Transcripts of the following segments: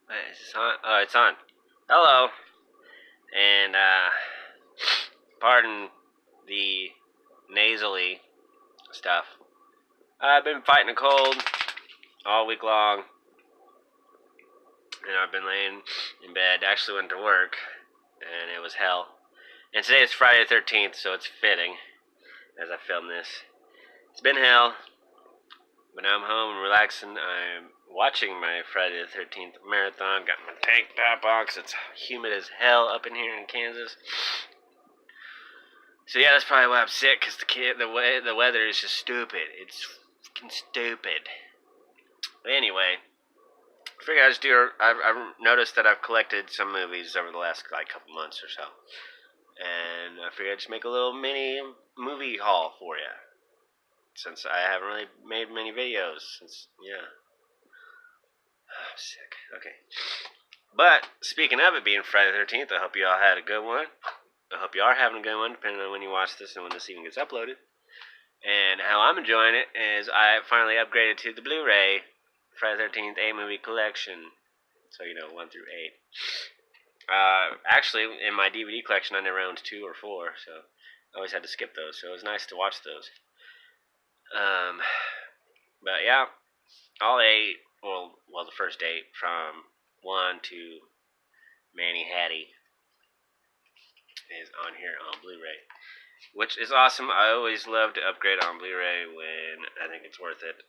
Wait, is this on? Oh, it's on. Hello, and pardon the nasally stuff. I've been fighting a cold all week long, and I've been laying in bed. Actually went to work, and it was hell. And today is Friday the 13th, so it's fitting as I film this. It's been hell, but now I'm home and relaxing. I'm watching my Friday the 13th marathon. Got my tank top on 'cause it's humid as hell up in here in Kansas. So yeah, that's probably why I'm sick, because the weather is just stupid. It's fucking stupid. But anyway, I figured I'd just do. I've noticed that I've collected some movies over the last couple months or so, and I figured I'd just make a little mini movie haul for you, since I haven't really made many videos since I'm sick. Okay, but speaking of it being Friday the 13th, I hope you all had a good one. I hope you are having a good one, depending on when you watch this and when this even gets uploaded. And how I'm enjoying it is I finally upgraded to the Blu-ray Friday the 13th 8-movie collection. So, 1 through 8. Actually, in my DVD collection, I never owned 2 or 4, so I always had to skip those. So it was nice to watch those. But yeah, all 8, well, the first 8 from 1 to Manny Hattie is on here on Blu-ray, which is awesome. I always love to upgrade on Blu-ray when I think it's worth it.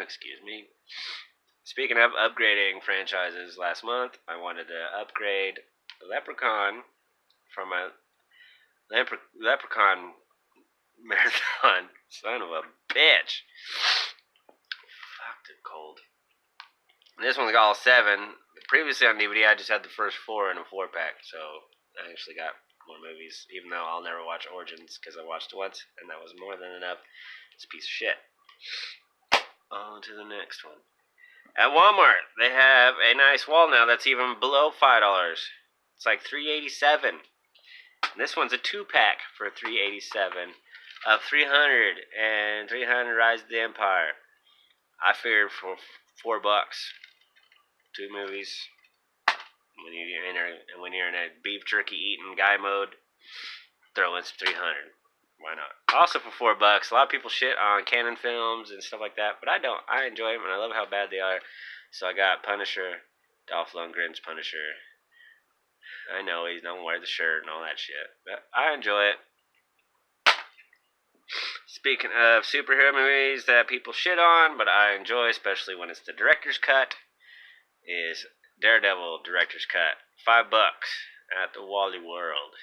Excuse me. Speaking of upgrading franchises, last month I wanted to upgrade Leprechaun from my Leprechaun marathon. Son of a bitch. Fucked it cold. This one's got all 7. Previously on DVD, I just had the first 4 in a 4-pack, so I actually got more movies, even though I'll never watch Origins, because I watched it once, and that was more than enough. It's a piece of shit. On to the next one. At Walmart, they have a nice wall now that's even below $5. It's like $3.87. This one's a 2-pack for $3.87 of 300 and 300 Rise of the Empire. I figured for $4, 2 movies. When you're in a beef jerky eating guy mode, throw in some 300. Why not? Also for $4, a lot of people shit on Canon films and stuff like that, but I don't. I enjoy them and I love how bad they are. So I got Punisher, Dolph Lundgren's Punisher. I know he don't wear the shirt and all that shit, but I enjoy it. Speaking of superhero movies that people shit on, but I enjoy, especially when it's the director's cut, is Daredevil director's cut. $5 at the Wally World.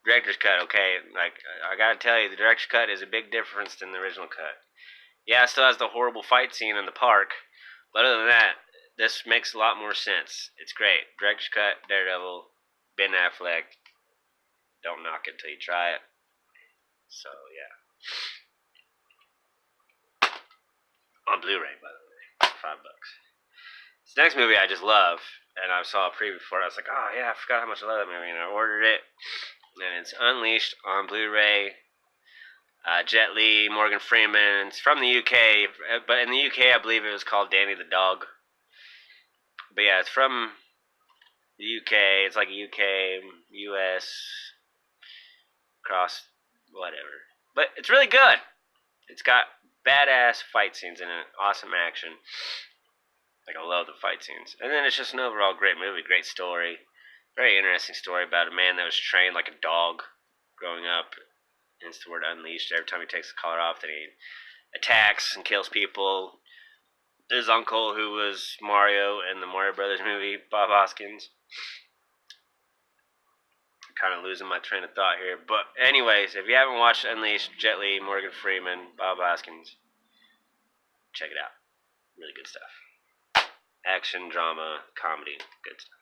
Director's cut, okay? Like, I gotta tell you, the director's cut is a big difference than the original cut. Yeah, it still has the horrible fight scene in the park, but other than that, this makes a lot more sense. It's great. Director's cut, Daredevil, Ben Affleck. Don't knock it till you try it. So, yeah. On Blu-ray, by the way. $5. This next movie I just love, and I saw a preview for it. I was like, oh yeah, I forgot how much I love that movie, and I ordered it. And it's Unleashed on Blu-ray. Jet Li, Morgan Freeman. It's from the UK, but in the UK I believe it was called Danny the Dog. But yeah, it's from the UK. It's like a UK, US, cross, whatever. But it's really good. It's got badass fight scenes in it. Awesome action. Like, I love the fight scenes. And then it's just an overall great movie, great story. Very interesting story about a man that was trained like a dog growing up. Hence the word unleashed. Every time he takes the collar off, then he attacks and kills people. His uncle, who was Mario in the Mario Brothers movie, Bob Hoskins. I'm kind of losing my train of thought here. But anyways, if you haven't watched Unleashed, Jet Li, Morgan Freeman, Bob Hoskins, check it out. Really good stuff. Action, drama, comedy, good stuff.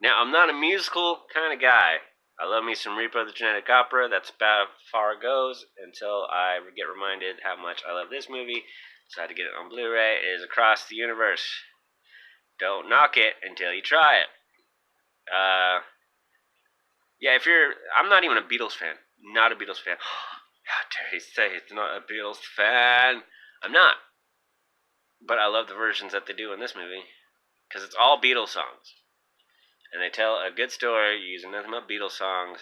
Now, I'm not a musical kind of guy. I love me some Repo the Genetic Opera. That's about how far it goes until I get reminded how much I love this movie. So I had to get it on Blu-ray. It is Across the Universe. Don't knock it until you try it. Yeah, I'm not even a Beatles fan. Not a Beatles fan. How dare he say he's not a Beatles fan? I'm not. But I love the versions that they do in this movie because it's all Beatles songs, and they tell a good story using nothing but Beatles songs,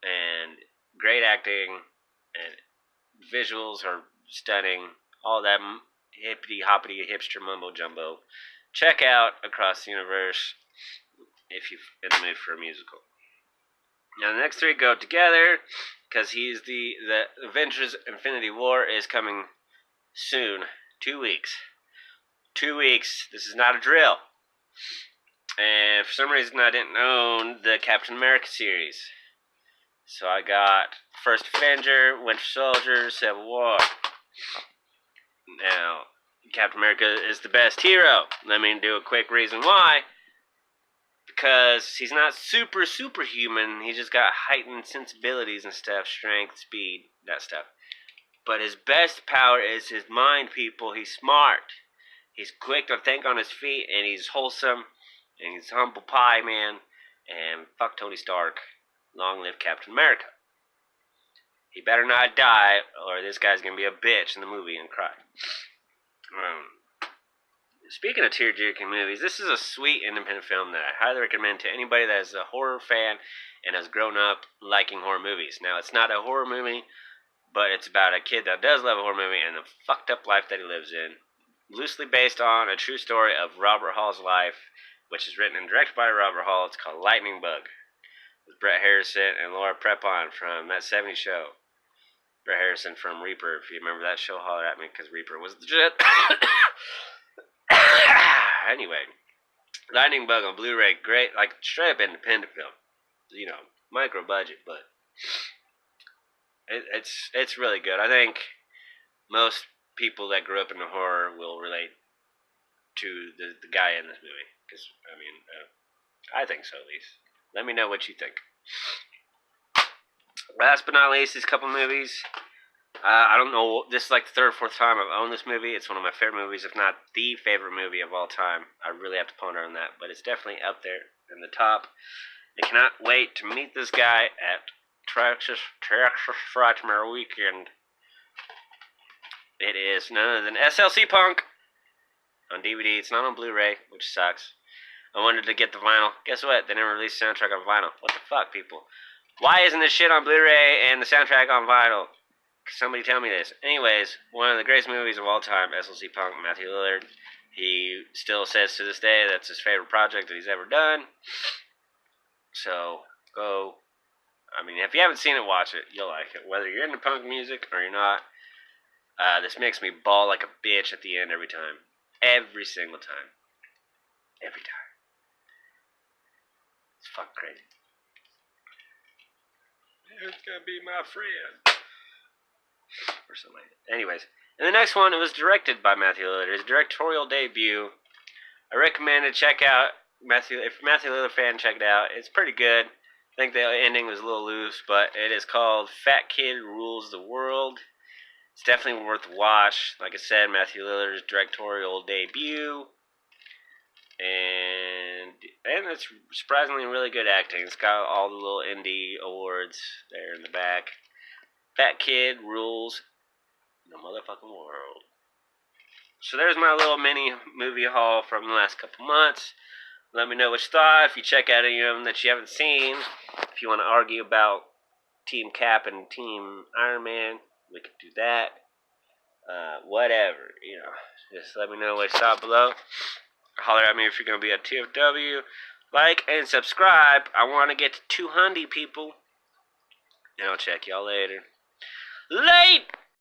and great acting, and visuals are stunning. All that hippity hoppity hipster mumbo jumbo. Check out Across the Universe if you're in the mood for a musical. Now the next three go together because the Avengers Infinity War is coming soon. 2 weeks. 2 weeks. This is not a drill. And for some reason I didn't own the Captain America series. So I got First Avenger, Winter Soldier, Civil War. Now, Captain America is the best hero. Let me do a quick reason why. Because he's not superhuman. He's just got heightened sensibilities and stuff. Strength, speed, that stuff. But his best power is his mind, people. He's smart. He's quick to think on his feet. And he's wholesome. And he's humble pie, man. And fuck Tony Stark. Long live Captain America. He better not die, or this guy's going to be a bitch in the movie and cry. Speaking of tear-jerking movies, this is a sweet independent film that I highly recommend to anybody that is a horror fan and has grown up liking horror movies. Now, it's not a horror movie, but it's about a kid that does love a horror movie and the fucked up life that he lives in. Loosely based on a true story of Robert Hall's life, which is written and directed by Robert Hall. It's called Lightning Bug. With Brett Harrison and Laura Prepon from that 70s show. Brett Harrison from Reaper, if you remember that show, holler at me, because Reaper was legit. Anyway, Lightning Bug on Blu-ray, great, like straight up independent film. You know, micro budget, but it's really good. I think most people that grew up in the horror will relate to the guy in this movie, because I mean, I think so at least. Let me know what you think. Last but not least, these couple movies. I don't know, this is like the third or fourth time I've owned this movie. It's one of my favorite movies, if not the favorite movie of all time. I really have to ponder on that, but it's definitely up there in the top. I cannot wait to meet this guy at Texas Frightmare Weekend. It is none other than SLC Punk on DVD. It's not on Blu-ray, which sucks. I wanted to get the vinyl. Guess what? They never released the soundtrack on vinyl. What the fuck, people? Why isn't this shit on Blu-ray and the soundtrack on vinyl? Somebody tell me this. Anyways, one of the greatest movies of all time, SLC Punk, Matthew Lillard. He still says to this day that's his favorite project that he's ever done. So, go. I mean, if you haven't seen it, watch it. You'll like it. Whether you're into punk music or you're not, this makes me bawl like a bitch at the end every time. Every single time. Every time. It's fucking crazy. It's gonna be my friend. Or something like that. Anyways, and the next one, it was directed by Matthew Lillard. His directorial debut. I recommend it. Check out Matthew. If you're a Matthew Lillard fan, check it out. It's pretty good. I think the ending was a little loose, but it is called Fat Kid Rules the World. It's definitely worth a watch. Like I said, Matthew Lillard's directorial debut. And it's surprisingly really good acting. It's got all the little indie awards there in the back. Fat Kid Rules the Motherfucking World. So there's my little mini movie haul from the last couple months. Let me know what you thought. If you check out any of them that you haven't seen. If you want to argue about Team Cap and Team Iron Man, we can do that. Whatever, you know. Just let me know what you thought below. Holler at me if you're going to be a TFW. Like and subscribe. I want to get to 200 people. And I'll check y'all later. Late!